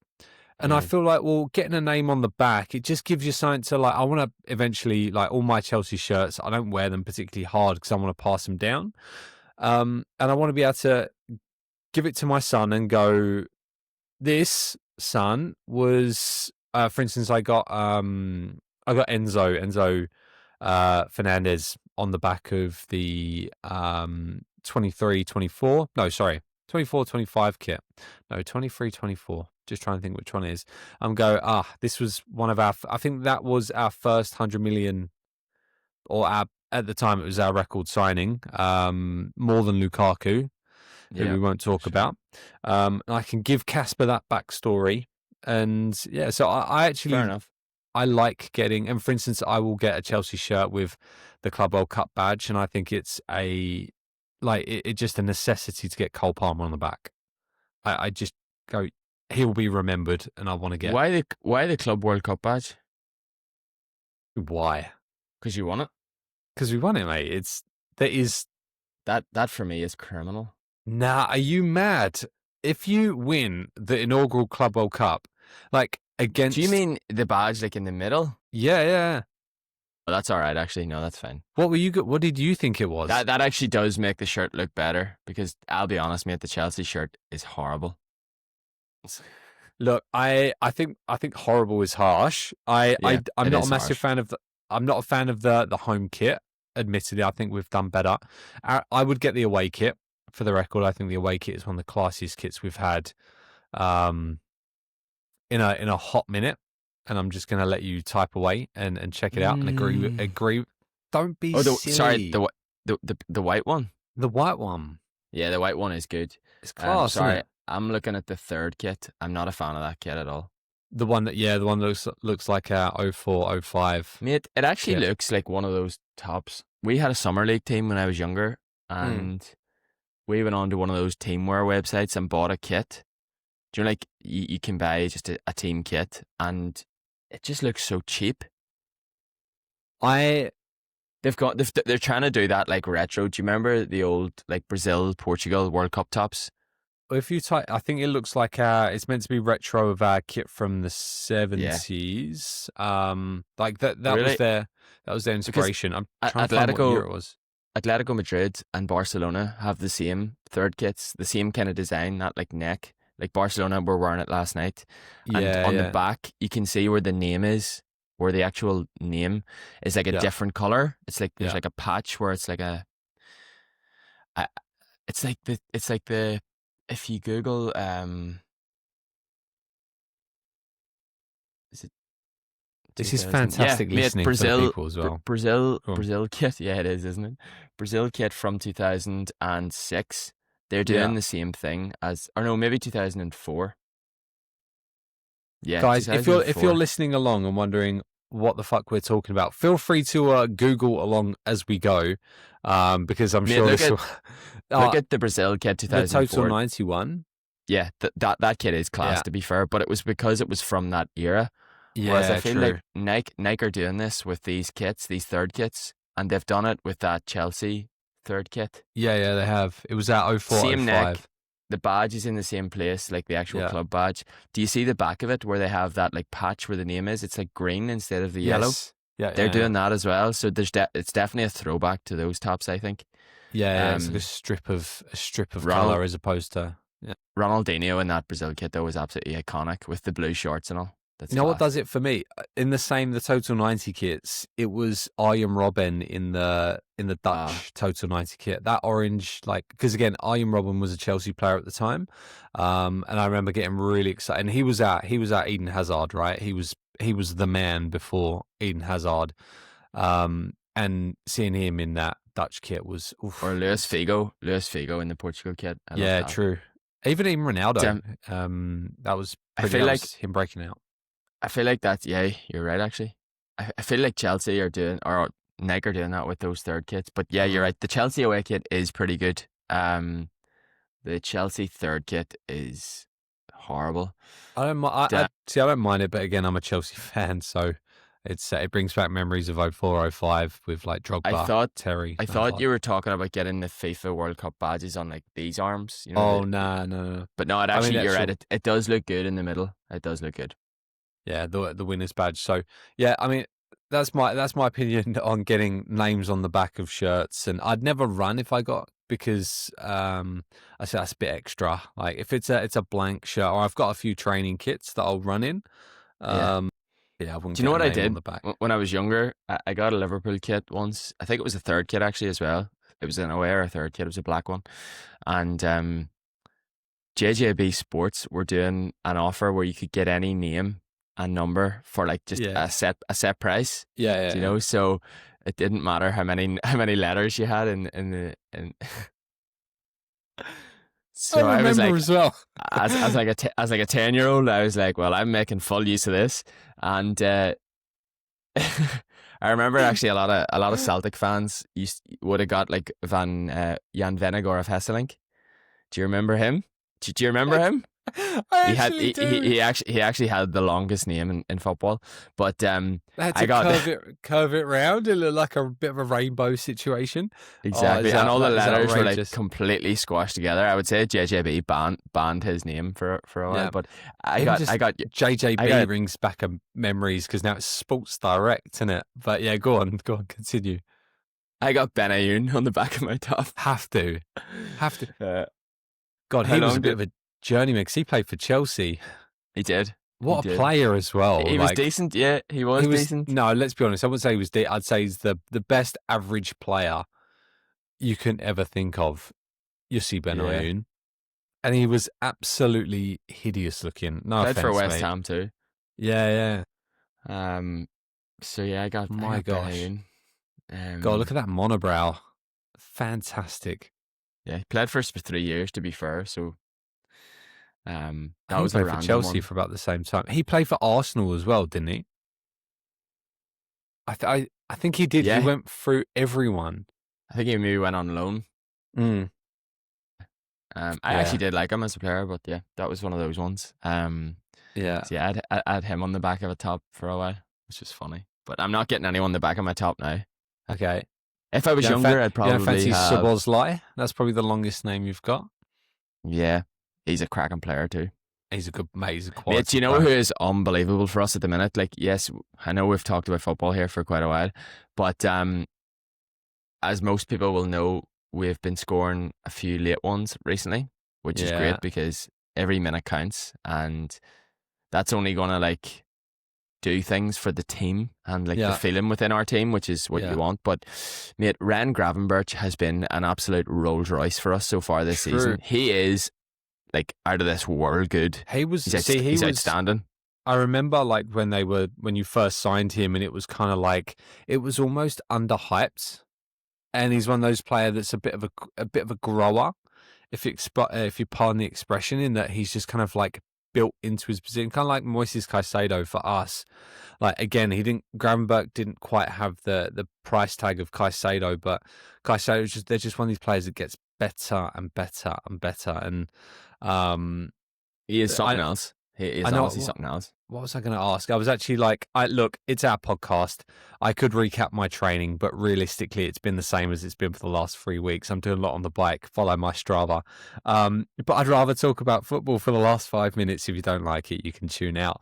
And I feel like, well, getting a name on the back, it just gives you something to like, I want to eventually, like all my Chelsea shirts, I don't wear them particularly hard because I want to pass them down. And I want to be able to give it to my son and go, this son was, for instance, I got Enzo Fernandez on the back of the 23, 24. No, sorry, 24, 25 kit. No, 23, 24. Just trying to think which one it is. This was one of our, I think that was our first 100 million, or at the time it was our record signing, more than Lukaku, who we won't talk about. I can give Casper that backstory. And yeah, so I actually, Fair enough. I like getting, and for instance, I will get a Chelsea shirt with the Club World Cup badge, and I think it's it's just a necessity to get Cole Palmer on the back. I just go, he'll be remembered, and I want to get. Why the Club World Cup badge? Why? Because you won it. Because we won it, mate. That for me is criminal. Nah, are you mad? If you win the inaugural Club World Cup, like against. Do you mean the badge like in the middle? Yeah. Oh, that's all right. Actually, no, that's fine. What did you think it was? That actually does make the shirt look better, because I'll be honest, mate, the Chelsea shirt is horrible. Look, I think horrible is harsh. I'm not a massive fan of I'm not a fan of the home kit. Admittedly, I think we've done better. I would get the away kit. For the record, I think the away kit is one of the classiest kits we've had in a hot minute. And I'm just going to let you type away and check it out and agree. Don't be silly. Sorry, the white one. The white one. Yeah, the white one is good. It's class. Sorry, isn't it? I'm looking at the third kit. I'm not a fan of that kit at all. The one that looks like our 04, 05. Mate, it actually looks like one of those tops. We had a summer league team when I was younger, and we went on to one of those teamwear websites and bought a kit. Do you know, like you can buy just a team kit, and it just looks so cheap. They're trying to do that like retro. Do you remember the old like Brazil, Portugal World Cup tops? If you type, I think it looks like it's meant to be retro of our kit from the 70s. Like that really? That was their inspiration. I'm trying to find what year it was. Atletico Madrid and Barcelona have the same third kits, the same kind of design, not like neck. Like Barcelona were wearing it last night. And on the back, you can see where the name is, where the actual name is like a different color. It's like there's like a patch where it's like it's like the if you Google is it this is fantastic listening for the people as well. Brazil kit, yeah, it is, isn't it? Brazil kit from 2006. They're doing the same thing or no, maybe 2004. Yeah, guys, if you're listening along and wondering what the fuck we're talking about, feel free to Google along as we go, because I'm sure look at the Brazil kit 2004. The Total 91. Yeah, that kit is class, to be fair, but it was because it was from that era. Yeah, whereas I feel like Nike are doing this with these kits, these third kits, and they've done it with that Chelsea third kit. Yeah, they have. It was at 04, same 05. neck. The badge is in the same place, like the actual club badge. Do you see the back of it where they have that like patch where the name is? It's like green instead of the yellow. Yeah, they're doing that as well. So there's it's definitely a throwback to those tops, I think. Yeah, it's like a strip of color as opposed to Ronaldinho in that Brazil kit though was absolutely iconic with the blue shorts and all. You know what does it for me? In the Total 90 kits, it was Arjen Robben in the Dutch Total 90 kit. That orange, like, because again, Arjen Robben was a Chelsea player at the time, and I remember getting really excited. And he was at Eden Hazard, right? He was the man before Eden Hazard, and seeing him in that Dutch kit was oof. Or Luis Figo in the Portugal kit. Yeah, true. Even Ronaldo, that was him breaking out. I feel like that's, you're right, actually. I feel like Chelsea are doing, or Nike are doing that with those third kits. But yeah, you're right. The Chelsea away kit is pretty good. The Chelsea third kit is horrible. I don't mind it, but again, I'm a Chelsea fan, so it brings back memories of 04, 05 with like Drogba, Terry. I thought you were talking about getting the FIFA World Cup badges on like these arms. You know, oh, no. But no, you're right. It does look good in the middle. It does look good. Yeah, the winner's badge. So yeah, I mean that's my opinion on getting names on the back of shirts. And I'd never run if I got because I say that's a bit extra. Like if it's a blank shirt, or I've got a few training kits that I'll run in. Yeah. Yeah, I wouldn't Do you know get what a I name on did the back. when I was younger? I got a Liverpool kit once. I think it was a third kit actually as well. It was an away or a third kit. It was a black one, and JJB Sports were doing an offer where you could get any name and number for like just Yeah. a set price. Yeah, Do you know? So it didn't matter how many letters you had in the in. So I I was remember like, as well. as like a 10-year-old, I was like, well, I'm making full use of this, and I remember actually a lot of Celtic fans would have got like Jan Vennegoor of Hesselink. Do you remember him? Do you remember him? I He had actually do. he actually had the longest name in football, but They had I to got curve it round. It looked like a bit of a rainbow situation. exactly, and all the That is letters were like outrageous. completely squashed together. I would say JJB banned his name for a while, Yeah. but Even I got JJB rings back memories because now it's Sports Direct, isn't it? But yeah, go on, continue. I got Benayoun on the back of my top. Have to. God, How he was long a bit of a journeyman because he played for Chelsea. He did. What He a did. player as well. He was decent, yeah. He was decent. No, let's be honest. I wouldn't say he was. I'd say he's the best average player you can ever think of. Yossi Benayoun, and he was absolutely hideous looking. No Played offense, for West mate. Ham too. Yeah. So yeah, I got gosh. Benayoun. God, look at that monobrow. Fantastic. Yeah, he played for us for 3 years. To be fair, so that He was a played for random Chelsea one. for about the same time. He played for Arsenal as well, didn't he? I think he did. Yeah. He went through everyone. I think he maybe went on loan. Mm. I actually did like him as a player, but yeah, that was one of those ones. Yeah. So yeah, I had him on the back of a top for a while, which is funny. But I'm not getting anyone on the back of my top now. Okay. If I was younger, I'd probably fancy have. Szoboszlai? That's probably the longest name you've got. Yeah, he's a cracking player too. He's a good mate. He's a quality Mate, do you know player. who is unbelievable for us at the minute? Like, yes, I know we've talked about football here for quite a while, but as most people will know, we've been scoring a few late ones recently, which is great because every minute counts, and that's only gonna like do things for the team and like the feeling within our team, which is what you want. But mate, Ren Gravenberch has been an absolute Rolls Royce for us so far this season. He is like out of this world good. He's outstanding. I remember like when you first signed him, and it was kind of like it was almost underhyped. And he's one of those players that's a bit of a grower, if you pardon the expression, in that he's just kind of like built into his position, kind of like Moises Caicedo for us. Like again, Gravenberch didn't quite have the price tag of Caicedo, but Caicedo they're just one of these players that gets better and better and better, and he is something else. He is honestly something else. What was I going to ask? I was actually like, look, it's our podcast. I could recap my training, but realistically, it's been the same as it's been for the last 3 weeks. I'm doing a lot on the bike. Follow my Strava. But I'd rather talk about football for the last 5 minutes. If you don't like it, you can tune out.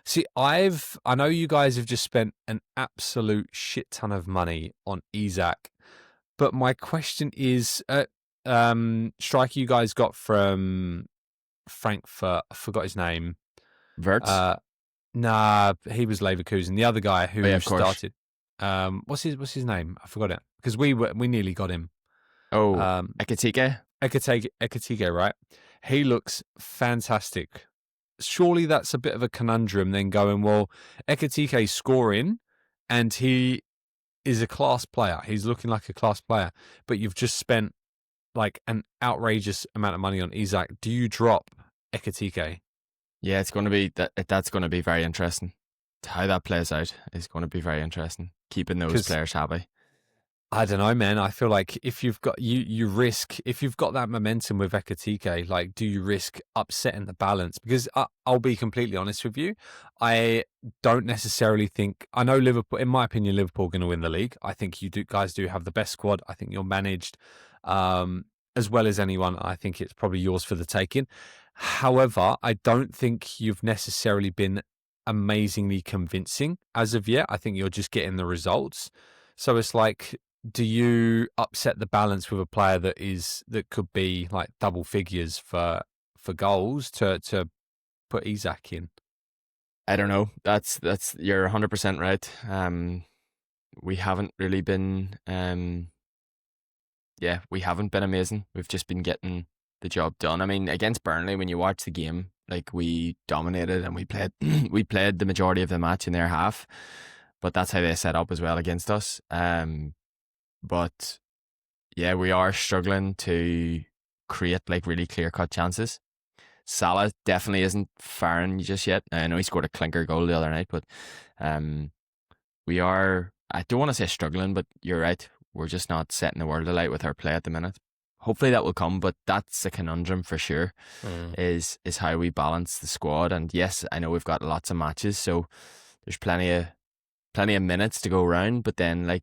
See, I know you guys have just spent an absolute shit ton of money on Isak, but my question is, striker you guys got from Frankfurt, I forgot his name. Wirtz? Nah, he was Leverkusen. The other guy who started. What's his name? I forgot it because we nearly got him. Ekitike? Ekitike, right? He looks fantastic. Surely that's a bit of a conundrum then going, well, Ekitike's scoring and he is a class player. He's looking like a class player, but you've just spent like an outrageous amount of money on Isak. Do you drop Ekitike? Yeah, it's going to be that's going to be very interesting. How that plays out is going to be very interesting. Keeping those players happy. I don't know, man. I feel like if you've got you risk, if you've got that momentum with Ekitike, like, do you risk upsetting the balance? Because I'll be completely honest with you, I don't necessarily think. I know Liverpool. In my opinion, Liverpool are going to win the league. I think guys do have the best squad. I think you're managed as well as anyone. I think it's probably yours for the taking. However, I don't think you've necessarily been amazingly convincing as of yet. I think you're just getting the results. So it's like, do you upset the balance with a player that could be like double figures for goals to put Isak in? I don't know. That's you're 100% right. We haven't really been we haven't been amazing. We've just been getting the job done. I mean, against Burnley, when you watch the game, like, we dominated and we played we played the majority of the match in their half, but that's how they set up as well against us. But yeah, we are struggling to create like really clear cut chances. Salah definitely isn't firing just yet. I know he scored a clinker goal the other night, but we are, I don't want to say struggling, but you're right. We're just not setting the world alight with our play at the minute. Hopefully that will come, but that's a conundrum for sure. Is how we balance the squad. And yes, I know we've got lots of matches, so there's plenty of minutes to go around. But then, like,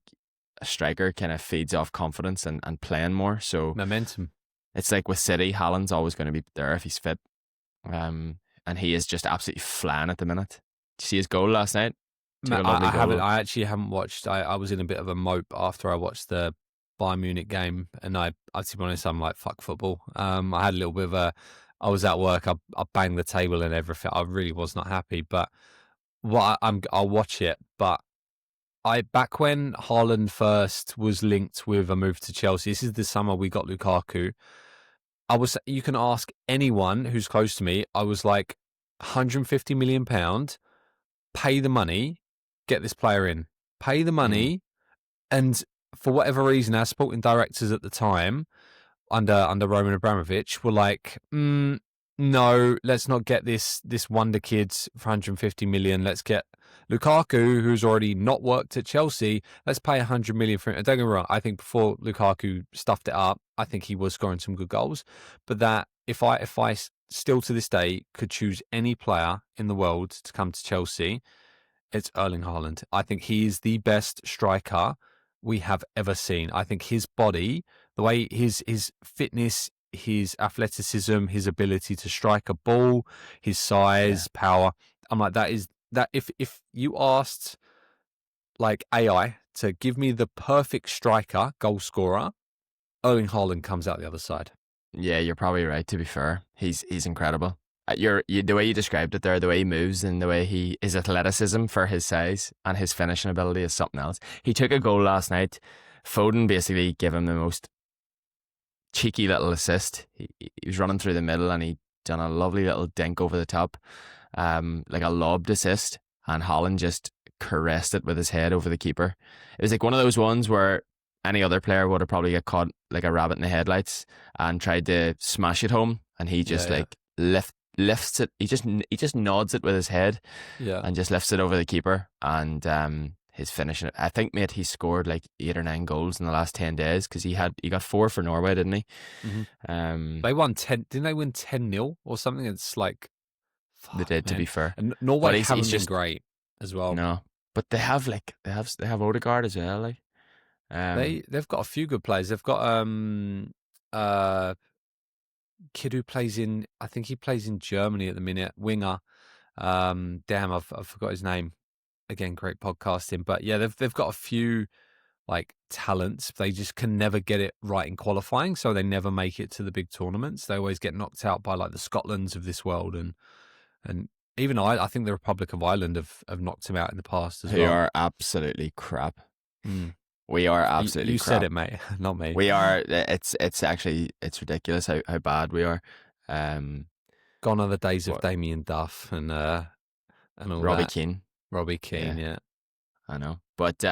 a striker kind of feeds off confidence and playing more. So Momentum. it's like with City, Haaland's always going to be there if he's fit. And he is just absolutely flying at the minute. Did you see his goal last night? I actually haven't watched. I was in a bit of a mope after I watched the Bayern Munich game, and to be honest, I'm like, fuck football. I had a little bit of I was at work. I banged the table and everything. I really was not happy. But I'll watch it. But back when Haaland first was linked with a move to Chelsea, this is the summer we got Lukaku. You can ask anyone who's close to me. I was like, £150 million, pay the money, get this player in. Pay the money, and for whatever reason, our sporting directors at the time, under Roman Abramovich, were like, no, let's not get this wonder kid for 150 million. Let's get Lukaku, who's already not worked at Chelsea. Let's pay 100 million for him. And don't get me wrong, I think before Lukaku stuffed it up, I think he was scoring some good goals. But that if I still to this day could choose any player in the world to come to Chelsea, it's Erling Haaland. I think he is the best striker we have ever seen. I think his body, the way his fitness, his athleticism, his ability to strike a ball, his size, power. I'm like, that if you asked like AI to give me the perfect striker, goal scorer, Erling Haaland comes out the other side. Yeah, you're probably right, to be fair. He's incredible. The way you described it there, the way he moves and the way his athleticism for his size and his finishing ability is something else. He took a goal last night. Foden basically gave him the most cheeky little assist. He was running through the middle and he done a lovely little dink over the top, like a lobbed assist, and Haaland just caressed it with his head over the keeper. It was like one of those ones where any other player would have probably got caught like a rabbit in the headlights and tried to smash it home, and he just lifts it. He just nods it with his head, and just lifts it over the keeper. And his finishing, I think, mate, he scored like 8 or 9 goals in the last 10 days because he got 4 for Norway, didn't he? They won 10. Didn't they win 10-0 or something? It's like they did, man. To be fair, and Norway haven't been great as well. No, but they have Odegaard as well. Like they've got a few good players. They've got kid who plays in, I think he plays in Germany at the minute, winger. Damn, I've forgot his name. Again, great podcasting. But yeah, they've got a few like talents. They just can never get it right in qualifying, so they never make it to the big tournaments. They always get knocked out by like the Scotlands of this world, and even I think the Republic of Ireland have knocked him out in the past as well. They are absolutely crap. We are absolutely you crap. said it, mate, not me. We are. It's ridiculous how bad we are. Gone are the days of Damien Duff and all Robbie Keane. Robbie Keane, yeah. I know. But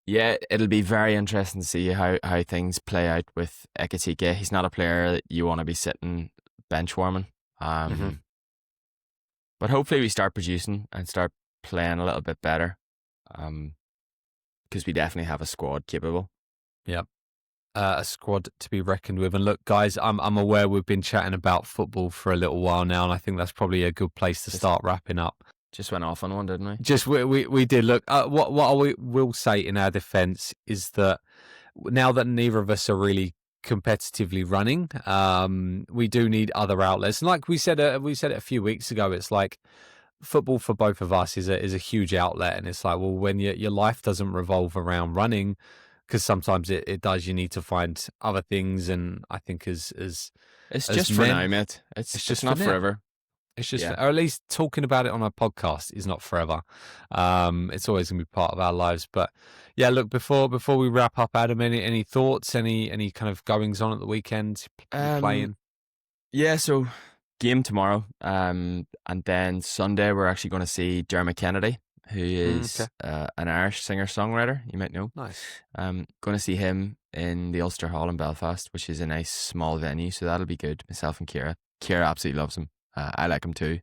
yeah, it'll be very interesting to see how things play out with Ekitike. He's not a player that you want to be sitting bench warming. But hopefully we start producing and start playing a little bit better. Because we definitely have a squad capable. Yeah. A squad to be reckoned with. And look, guys, I'm aware we've been chatting about football for a little while now, and I think that's probably a good place to start wrapping up. Just went off on one, didn't we? Just we did. Look, what I will say in our defence is that now that neither of us are really competitively running, we do need other outlets. And like we said it a few weeks ago, it's like football for both of us is a huge outlet, and it's like, well, when your life doesn't revolve around running, because sometimes it does, you need to find other things, and I think It's as just for now, men, mate. it's It's just for not now. forever. It's just, Yeah. or at least talking about it on a podcast is not forever. It's always going to be part of our lives. But yeah, look, before we wrap up, Adam, any thoughts, any kind of goings on at the weekend? You Um. playing? Yeah. So game tomorrow. And then Sunday we're actually going to see Dermot Kennedy, who Okay, is an Irish singer songwriter. You might know. nice, Going to see him in the Ulster Hall in Belfast, which is a nice small venue. So that'll be good. Myself and Kira. Kira absolutely loves him. I like him too.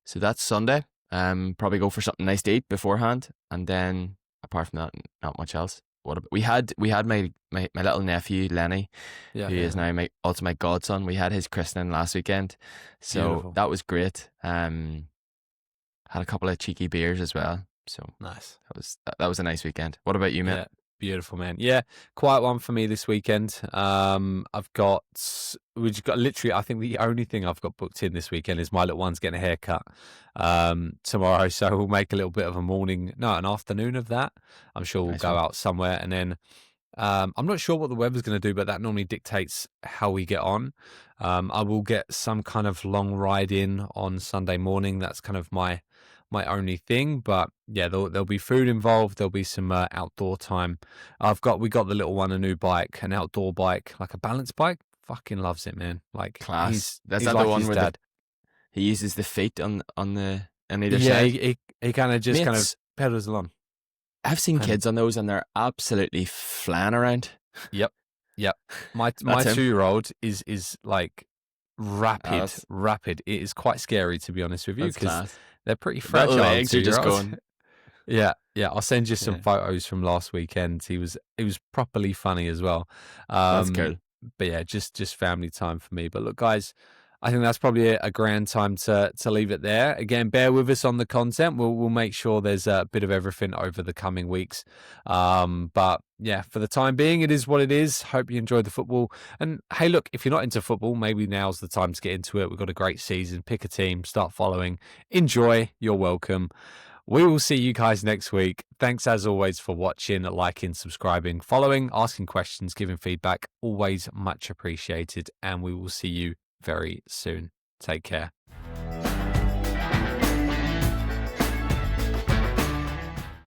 So that's Sunday. Probably go for something nice to eat beforehand, and then apart from that, not much else. What about, we had my little nephew Lenny, yeah, who is now my ultimate godson. We had his christening last weekend, so beautiful, that was great. Had a couple of cheeky beers as well, so nice. that was a nice weekend. What about you, mate? Yeah, beautiful, man. Yeah, quiet one for me this weekend. We've got literally, I think the only thing I've got booked in this weekend is my little one's getting a haircut tomorrow. So we'll make a little bit of an afternoon of that. I'm sure we'll Nice go one. out somewhere, and then I'm not sure what the weather's going to do, but that normally dictates how we get on. I will get some kind of long ride in on Sunday morning. That's kind of my only thing. But yeah, there'll be food involved. There'll be some outdoor time. We got the little one a new bike, an outdoor bike, like a balance bike. Fucking loves it, man. Like Class. That's he's not the like one his where dad. he uses the feet on either Yeah, side. he kind of just kind of Mates, pedals along. I've seen And kids on those and they're absolutely flying around. yep, yep. My That's him. 2-year-old is like rapid, That's rapid. It is quite scary, to be honest with you, that's because class. they're pretty Little fragile legs are just 2-year-olds. going. Yeah, yeah. I'll send you some Yeah, photos from last weekend. He was properly funny as well. that's cool. But yeah, just family time for me. But look, guys, I think that's probably a grand time to leave it there. Again, bear with us on the content. We'll make sure there's a bit of everything over the coming weeks. But yeah, for the time being, it is what it is. Hope you enjoyed the football. And hey, look, if you're not into football, maybe now's the time to get into it. We've got a great season. Pick a team, start following, enjoy. You're welcome. We will see you guys next week. Thanks as always for watching, liking, subscribing, following, asking questions, giving feedback. Always much appreciated. And we will see you very soon. Take care.